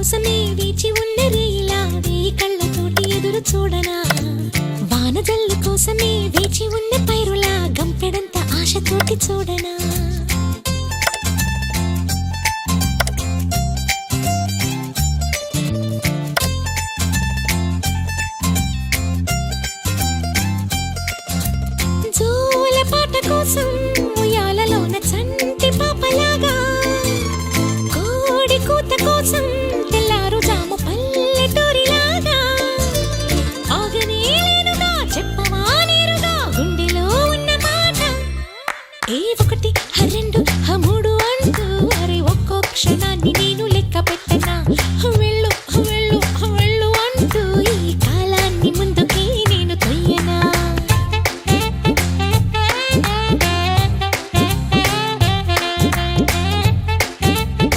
కోసమే వేచి ఉన్న రేయిలా వేయి కళ్ళతోటి ఎదురు చూడనా వానజల్లు కోసమే వేచి ఉన్న పైరులా గంపెడంత ఆశతోటి చూడనా